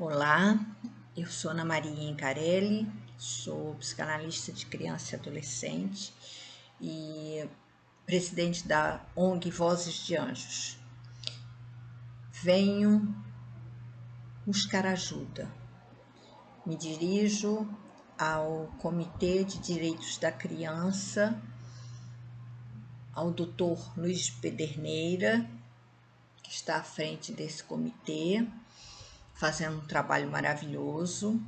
Olá, eu sou Ana Maria Incarelli, sou psicanalista de criança e adolescente e presidente da ONG Vozes de Anjos. Venho buscar ajuda. Me dirijo ao Comitê de Direitos da Criança, ao Dr. Luiz Pederneira, que está à frente desse comitê, fazendo um trabalho maravilhoso,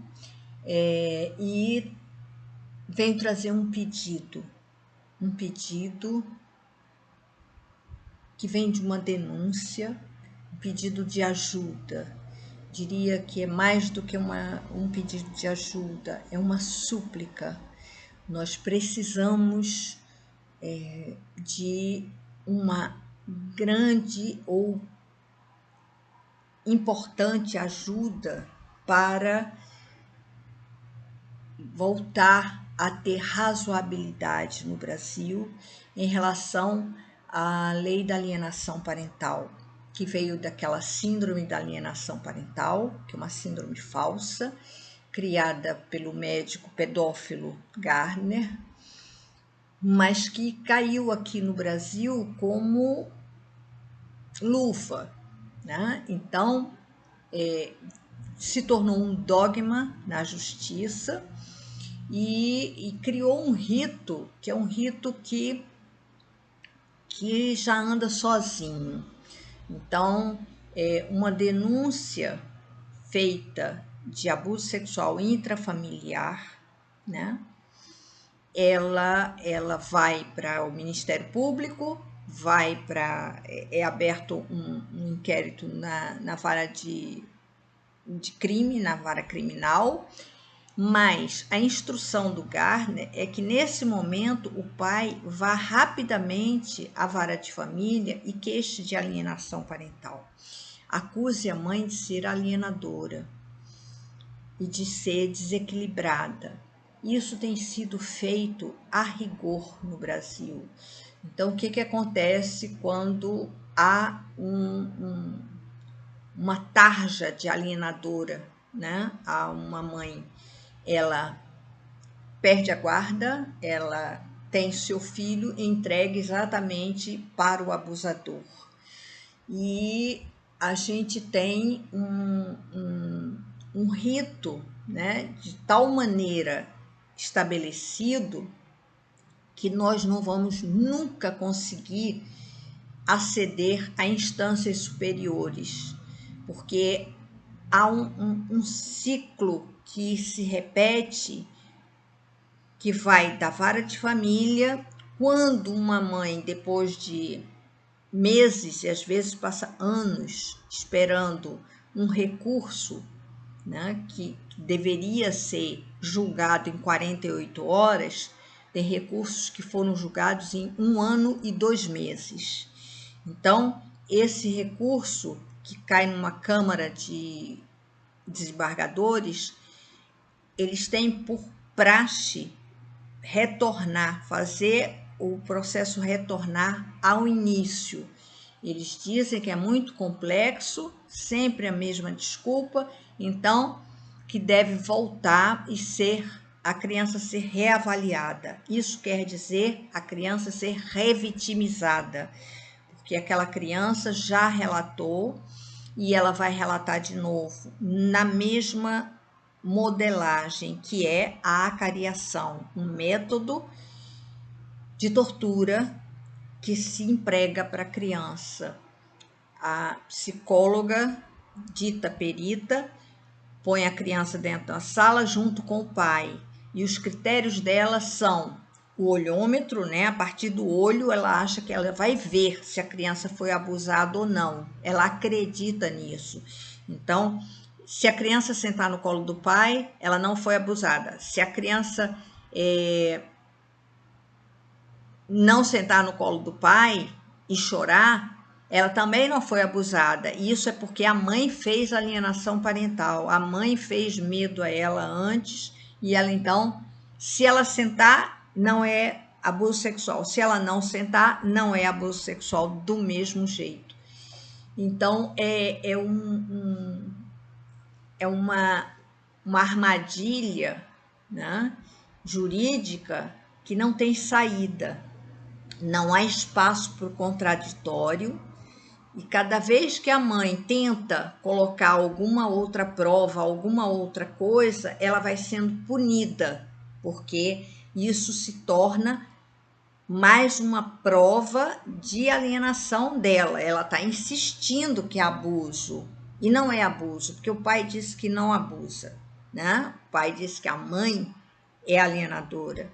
e venho trazer um pedido que vem de uma denúncia, um pedido de ajuda. Diria que é mais do que um pedido de ajuda, é uma súplica. Nós precisamos de uma grande ou importante ajuda para voltar a ter razoabilidade no Brasil em relação à lei da alienação parental, que veio daquela síndrome da alienação parental, que é uma síndrome falsa, criada pelo médico pedófilo Gardner, mas que caiu aqui no Brasil como luva, né? Então, se tornou um dogma na justiça e criou um rito, que é um rito que já anda sozinho. Então, uma denúncia feita de abuso sexual intrafamiliar, né? Ela vai para o Ministério Público, é aberto um inquérito na vara de crime, na vara criminal, mas a instrução do Gardner é que, nesse momento, o pai vá rapidamente à vara de família e queixe de alienação parental. Acuse a mãe de ser alienadora e de ser desequilibrada. Isso tem sido feito a rigor no Brasil. Então, o que acontece quando há uma tarja de alienadora, né? Há uma mãe, ela perde a guarda, ela tem seu filho entregue exatamente para o abusador. E a gente tem um rito, né, de tal maneira estabelecido que nós não vamos nunca conseguir aceder a instâncias superiores, porque há um ciclo que se repete, que vai da vara de família, quando uma mãe, depois de meses e às vezes passa anos esperando um recurso, né, que deveria ser julgado em 48 horas, tem recursos que foram julgados em 1 ano e 2 meses. Então, esse recurso que cai numa Câmara de Desembargadores, eles têm por praxe retornar, fazer o processo retornar ao início. Eles dizem que é muito complexo, sempre a mesma desculpa, então que deve voltar e a criança ser reavaliada. Isso quer dizer a criança ser revitimizada, porque aquela criança já relatou e ela vai relatar de novo na mesma modelagem, que é a acariação, um método de tortura que se emprega para a criança. A psicóloga, dita perita, põe a criança dentro da sala junto com o pai, e os critérios dela são o olhômetro, né? A partir do olho, ela acha que ela vai ver se a criança foi abusada ou não. Ela acredita nisso. Então, se a criança sentar no colo do pai, ela não foi abusada. Se a criança não sentar no colo do pai e chorar, ela também não foi abusada. E isso é porque a mãe fez alienação parental. A mãe fez medo a ela antes e ela, então, se ela sentar, não é abuso sexual. Se ela não sentar, não é abuso sexual do mesmo jeito. Então, uma armadilha, né, jurídica que não tem saída. Não há espaço para o contraditório, e cada vez que a mãe tenta colocar alguma outra prova, alguma outra coisa, ela vai sendo punida, porque isso se torna mais uma prova de alienação dela. Ela está insistindo que é abuso, e não é abuso, porque o pai disse que não abusa, né? O pai disse que a mãe é alienadora.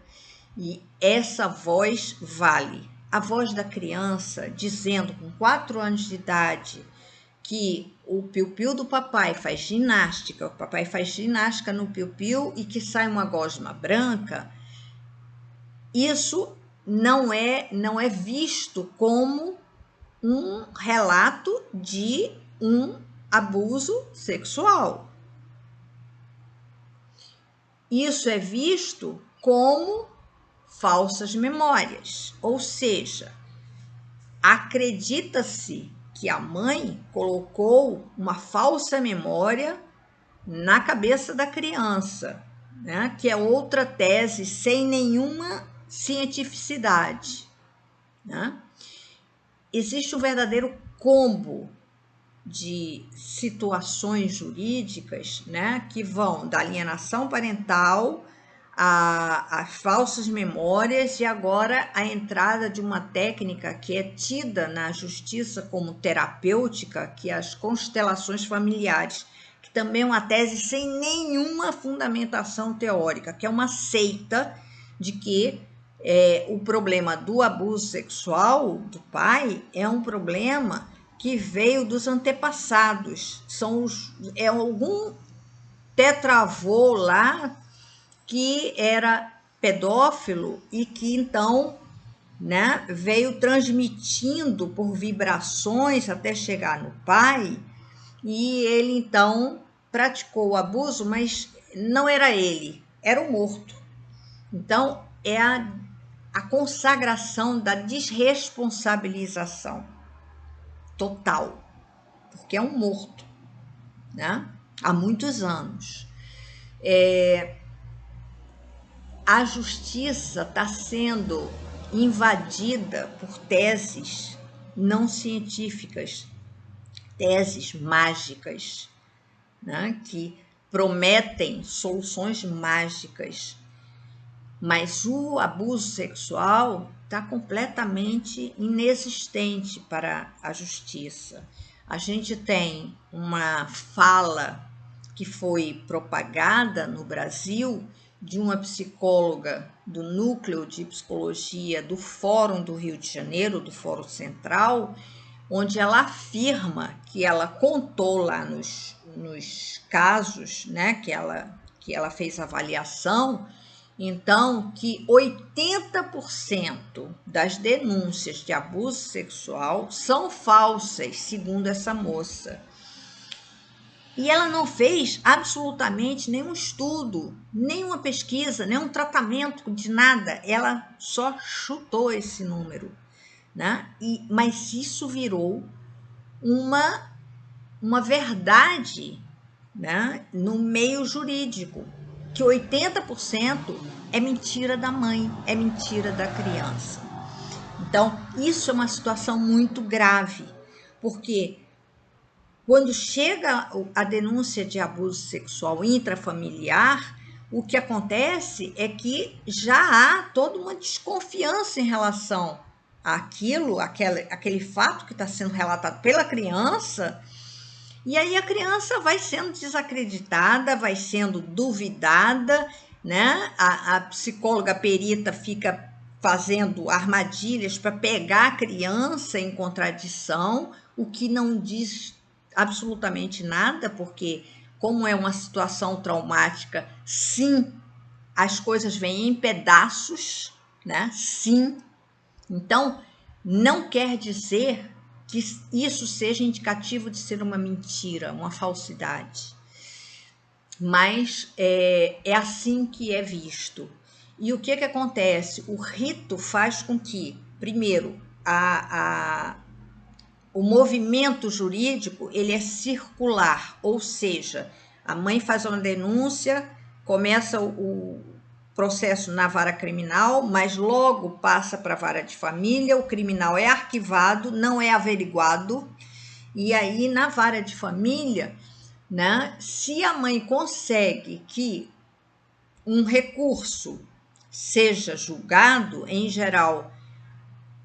E essa voz vale. A voz da criança dizendo com 4 anos de idade que o piu-piu do papai faz ginástica, o papai faz ginástica no piu-piu e que sai uma gosma branca, isso não é visto como um relato de um abuso sexual. Isso é visto como falsas memórias, ou seja, acredita-se que a mãe colocou uma falsa memória na cabeça da criança, né? Que é outra tese sem nenhuma cientificidade, né? Existe um verdadeiro combo de situações jurídicas, né, que vão da alienação parental a falsas memórias e agora a entrada de uma técnica que é tida na justiça como terapêutica, que é as constelações familiares, que também é uma tese sem nenhuma fundamentação teórica, que é uma seita de que o problema do abuso sexual do pai é um problema que veio dos antepassados. É algum tetravô lá que era pedófilo e que então, né, veio transmitindo por vibrações até chegar no pai, e ele então praticou o abuso, mas não era ele, era o morto. Então é a consagração da desresponsabilização total, porque é um morto, né? Há muitos anos. A justiça está sendo invadida por teses não científicas, teses mágicas, né? Que prometem soluções mágicas, mas o abuso sexual está completamente inexistente para a justiça. A gente tem uma fala que foi propagada no Brasil de uma psicóloga do Núcleo de Psicologia do Fórum do Rio de Janeiro, do Fórum Central, onde ela afirma que ela contou lá nos casos, né, que ela fez avaliação, então, que 80% das denúncias de abuso sexual são falsas, segundo essa moça. E ela não fez absolutamente nenhum estudo, nenhuma pesquisa, nenhum tratamento de nada. Ela só chutou esse número, né? Mas isso virou uma verdade, né, no meio jurídico, que 80% é mentira da mãe, é mentira da criança. Então, isso é uma situação muito grave, porque quando chega a denúncia de abuso sexual intrafamiliar, o que acontece é que já há toda uma desconfiança em relação àquilo, aquele fato que está sendo relatado pela criança, e aí a criança vai sendo desacreditada, vai sendo duvidada, né? A psicóloga perita fica fazendo armadilhas para pegar a criança em contradição, o que não diz absolutamente nada, porque como é uma situação traumática, sim, as coisas vêm em pedaços, né? Sim. Então, não quer dizer que isso seja indicativo de ser uma mentira, uma falsidade. Mas é assim que é visto. E o que acontece? O rito faz com que, primeiro, o movimento jurídico ele é circular, ou seja, A mãe faz uma denúncia, começa o processo na vara criminal, mas logo passa para a vara de família, o criminal é arquivado, não é averiguado, e aí na vara de família, né, se a mãe consegue que um recurso seja julgado, em geral,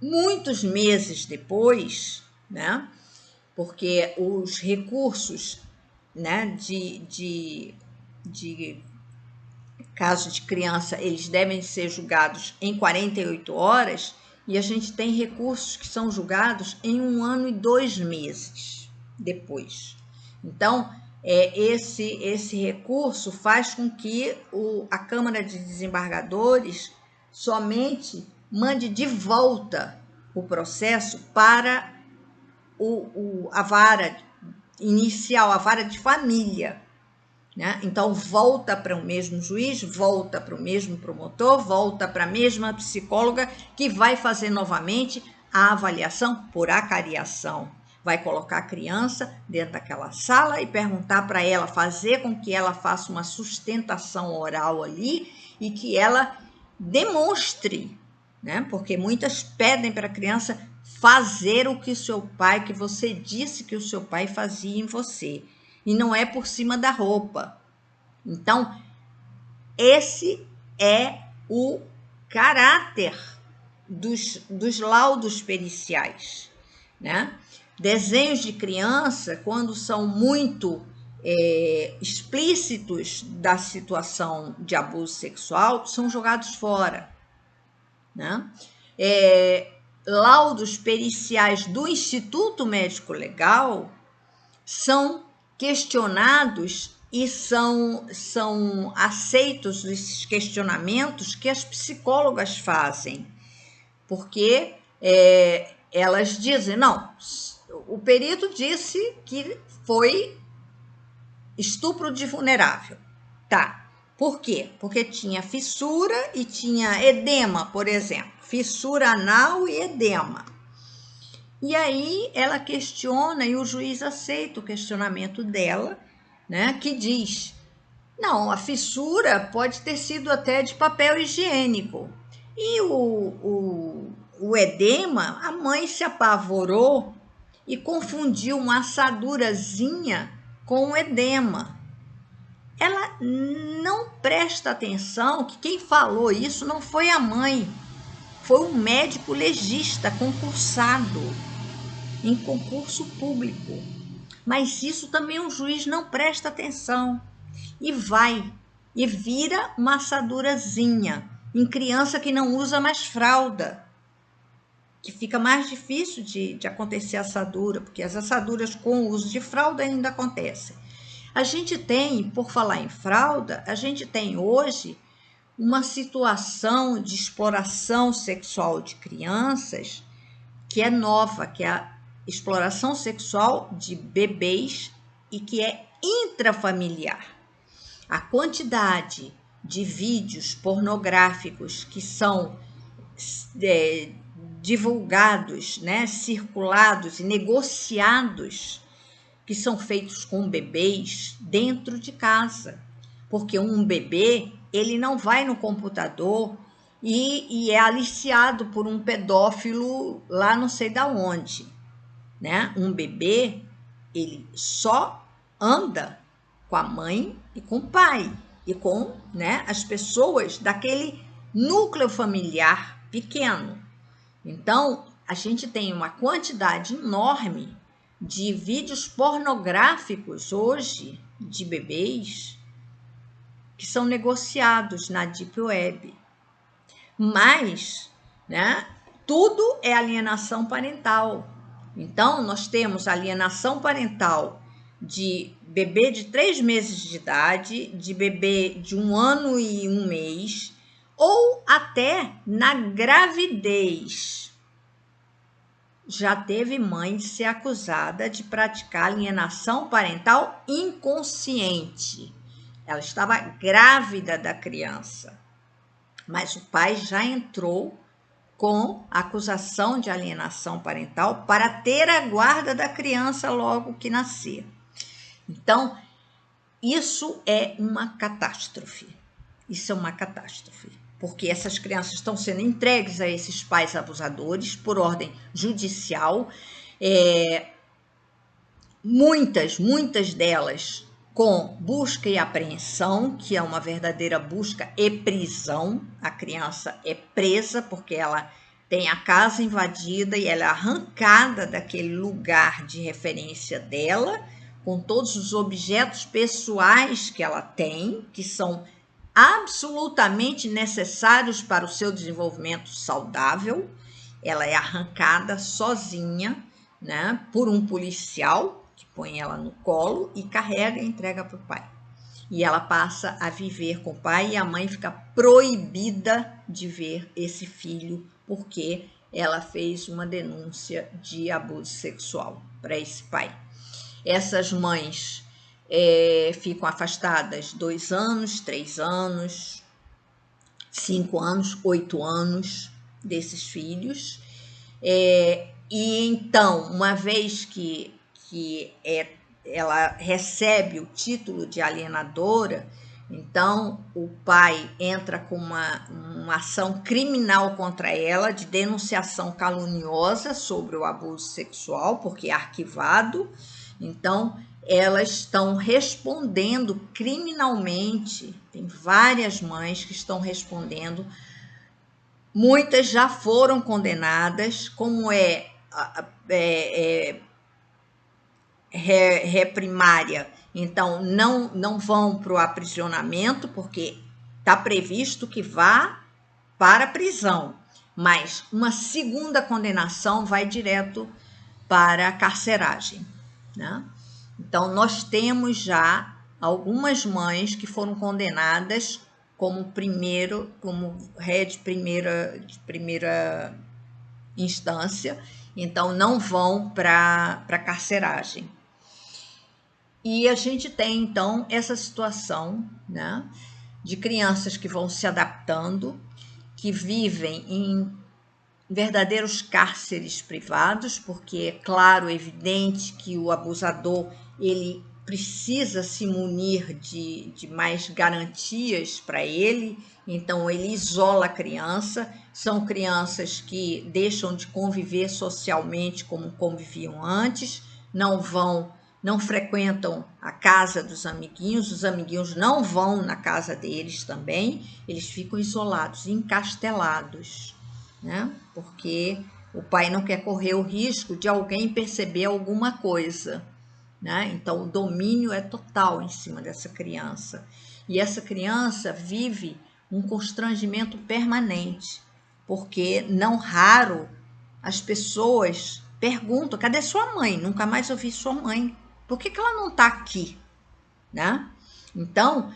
muitos meses depois, né, porque os recursos, né, de caso de criança, eles devem ser julgados em 48 horas, e a gente tem recursos que são julgados em 1 ano e 2 meses depois. Então, esse recurso faz com que a Câmara de Desembargadores somente mande de volta o processo para a vara inicial, a vara de família, né? Então, volta para o mesmo juiz, volta para o mesmo promotor, volta para a mesma psicóloga, que vai fazer novamente a avaliação por acariação. Vai colocar a criança dentro daquela sala e perguntar para ela, fazer com que ela faça uma sustentação oral ali e que ela demonstre, né? Porque muitas pedem para a criança fazer o que o seu pai, que você disse que o seu pai fazia em você. E não é por cima da roupa. Então, esse é o caráter dos laudos periciais, né? Desenhos de criança, quando são muito explícitos da situação de abuso sexual, são jogados fora, né? Laudos periciais do Instituto Médico Legal são questionados e são aceitos esses questionamentos que as psicólogas fazem, porque elas dizem, não, o perito disse que foi estupro de vulnerável. Tá, por quê? Porque tinha fissura e tinha edema, por exemplo, fissura anal e edema. E aí ela questiona e o juiz aceita o questionamento dela, né, que diz, não, a fissura pode ter sido até de papel higiênico. E o edema, a mãe se apavorou e confundiu uma assadurazinha com o edema. Ela não presta atenção que quem falou isso não foi a mãe, foi um médico legista concursado em concurso público. Mas isso também o juiz não presta atenção e vai e vira uma assadurazinha em criança que não usa mais fralda, que fica mais difícil de acontecer assadura, porque as assaduras com o uso de fralda ainda acontecem. A gente tem, por falar em fralda, a gente tem hoje uma situação de exploração sexual de crianças que é nova, que é a exploração sexual de bebês e que é intrafamiliar. A quantidade de vídeos pornográficos que são divulgados, né, circulados e negociados, que são feitos com bebês dentro de casa, porque um bebê, ele não vai no computador e é aliciado por um pedófilo lá não sei da onde, né? Um bebê, ele só anda com a mãe e com o pai e com, né, as pessoas daquele núcleo familiar pequeno. Então, a gente tem uma quantidade enorme de vídeos pornográficos hoje de bebês que são negociados na Deep Web. Mas, né, tudo é alienação parental. Então, nós temos alienação parental de bebê de 3 meses de idade, de bebê de 1 ano e 1 mês, ou até na gravidez. Já teve mãe de ser acusada de praticar alienação parental inconsciente. Ela estava grávida da criança, mas o pai já entrou com acusação de alienação parental para ter a guarda da criança logo que nascer. Então, isso é uma catástrofe. Isso é uma catástrofe, porque essas crianças estão sendo entregues a esses pais abusadores por ordem judicial. Muitas delas com busca e apreensão, que é uma verdadeira busca e prisão. A criança é presa porque ela tem a casa invadida e ela é arrancada daquele lugar de referência dela, com todos os objetos pessoais que ela tem, que são absolutamente necessários para o seu desenvolvimento saudável. Ela é arrancada sozinha, né, por um policial que põe ela no colo e carrega e entrega para o pai. E ela passa a viver com o pai e a mãe fica proibida de ver esse filho porque ela fez uma denúncia de abuso sexual para esse pai. Essas mães ficam afastadas 2 anos, 3 anos, 5 anos, 8 anos desses filhos. E então, uma vez que ela recebe o título de alienadora, então o pai entra com uma ação criminal contra ela de denunciação caluniosa sobre o abuso sexual, porque é arquivado. Então, elas estão respondendo criminalmente. Tem várias mães que estão respondendo. Muitas já foram condenadas, como reprimária. Então, não vão para o aprisionamento, porque está previsto que vá para a prisão. Mas uma segunda condenação vai direto para a carceragem, né? Então, nós temos já algumas mães que foram condenadas como ré de primeira instância, então não vão para a carceragem. E a gente tem, então, essa situação, né, de crianças que vão se adaptando, que vivem em verdadeiros cárceres privados, porque é claro, evidente que o abusador ele precisa se munir de mais garantias para ele, então ele isola a criança. São crianças que deixam de conviver socialmente como conviviam antes, não frequentam a casa dos amiguinhos, os amiguinhos não vão na casa deles também, eles ficam isolados, encastelados, né? Porque o pai não quer correr o risco de alguém perceber alguma coisa, né? Então o domínio é total em cima dessa criança. E essa criança vive um constrangimento permanente, porque não raro as pessoas perguntam: cadê sua mãe? Nunca mais ouvi sua mãe. Por que ela não está aqui? Né? Então,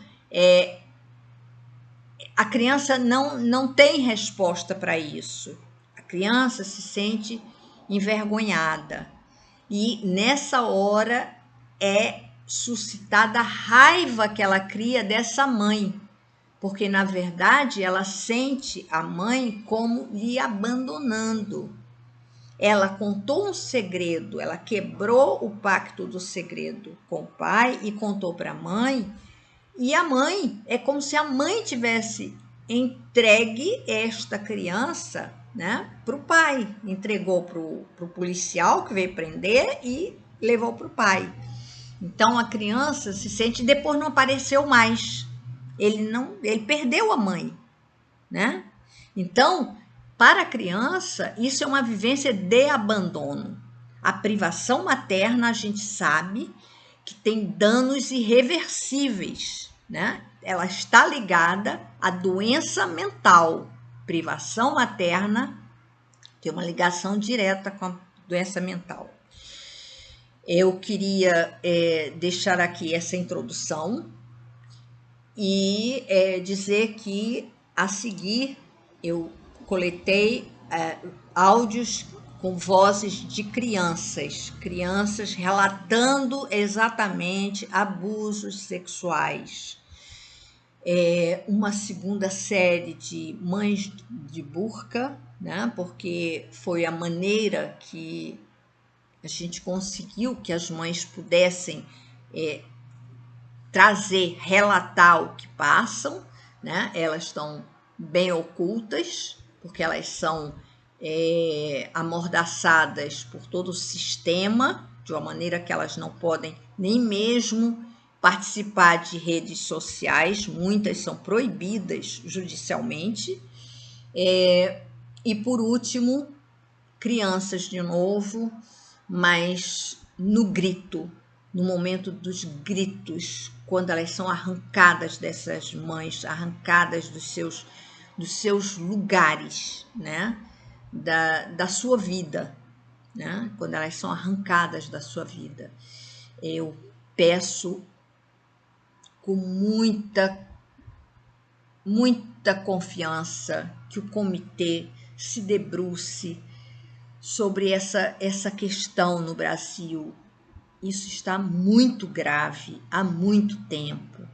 a criança não tem resposta para isso. A criança se sente envergonhada. E nessa hora é suscitada a raiva que ela cria dessa mãe. Porque, na verdade, ela sente a mãe como lhe abandonando. Ela contou um segredo, ela quebrou o pacto do segredo com o pai e contou para a mãe. E a mãe, é como se a mãe tivesse entregue esta criança, né, para o pai. Entregou para o policial que veio prender e levou para o pai. Então a criança se sente, depois não apareceu mais. Ele perdeu a mãe, né? Então, para a criança, isso é uma vivência de abandono. A privação materna, a gente sabe que tem danos irreversíveis, né? Ela está ligada à doença mental. Privação materna tem uma ligação direta com a doença mental. Eu queria deixar aqui essa introdução e dizer que, a seguir, eu coletei áudios com vozes de crianças relatando exatamente abusos sexuais. Uma segunda série de mães de burca, né? Porque foi a maneira que a gente conseguiu que as mães pudessem trazer, relatar o que passam, né? Elas estão bem ocultas, porque elas são amordaçadas por todo o sistema, de uma maneira que elas não podem nem mesmo participar de redes sociais, muitas são proibidas judicialmente. E por último, crianças de novo, mas no grito, no momento dos gritos, quando elas são arrancadas dessas mães, arrancadas dos seus lugares, né? Da sua vida, né? Quando elas são arrancadas da sua vida. Eu peço com muita confiança que o comitê se debruce sobre essa questão no Brasil. Isso está muito grave há muito tempo.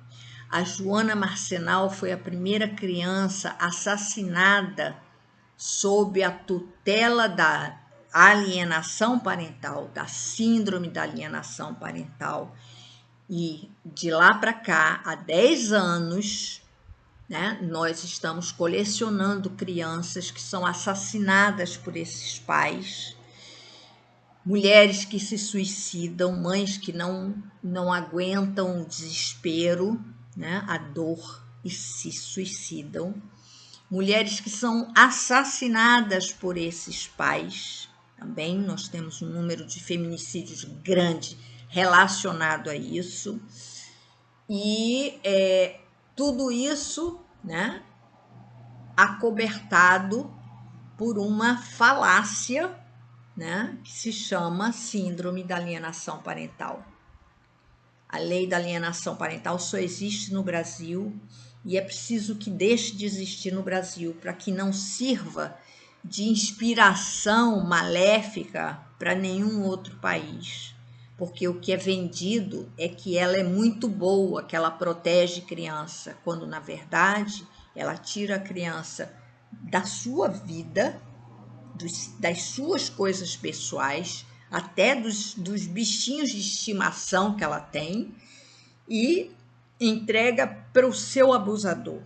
A Joana Marcenal foi a primeira criança assassinada sob a tutela da alienação parental, da síndrome da alienação parental. E de lá para cá, há 10 anos, né, nós estamos colecionando crianças que são assassinadas por esses pais, mulheres que se suicidam, mães que não aguentam o desespero, né, a dor e se suicidam, mulheres que são assassinadas por esses pais. Também nós temos um número de feminicídios grande relacionado a isso. E tudo isso, né, acobertado por uma falácia, né, que se chama síndrome da alienação parental. A lei da alienação parental só existe no Brasil e é preciso que deixe de existir no Brasil para que não sirva de inspiração maléfica para nenhum outro país. Porque o que é vendido é que ela é muito boa, que ela protege criança, quando na verdade ela tira a criança da sua vida, das suas coisas pessoais, até dos bichinhos de estimação que ela tem, e entrega para o seu abusador.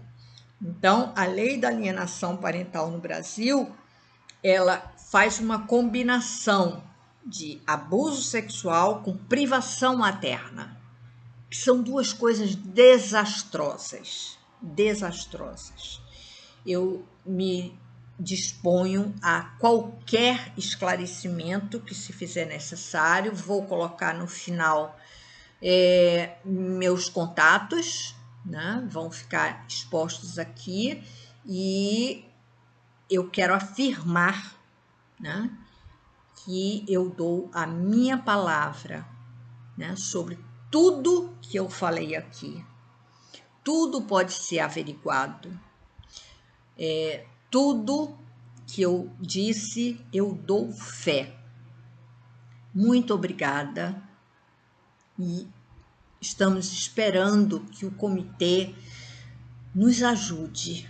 Então, a lei da alienação parental no Brasil, ela faz uma combinação de abuso sexual com privação materna, que são duas coisas desastrosas. Eu me disponho a qualquer esclarecimento que se fizer necessário. Vou colocar no final meus contatos, né? Vão ficar expostos aqui, e eu quero afirmar, né, que eu dou a minha palavra, né, sobre tudo que eu falei aqui. Tudo pode ser averiguado. Tudo que eu disse, eu dou fé. Muito obrigada, e estamos esperando que o comitê nos ajude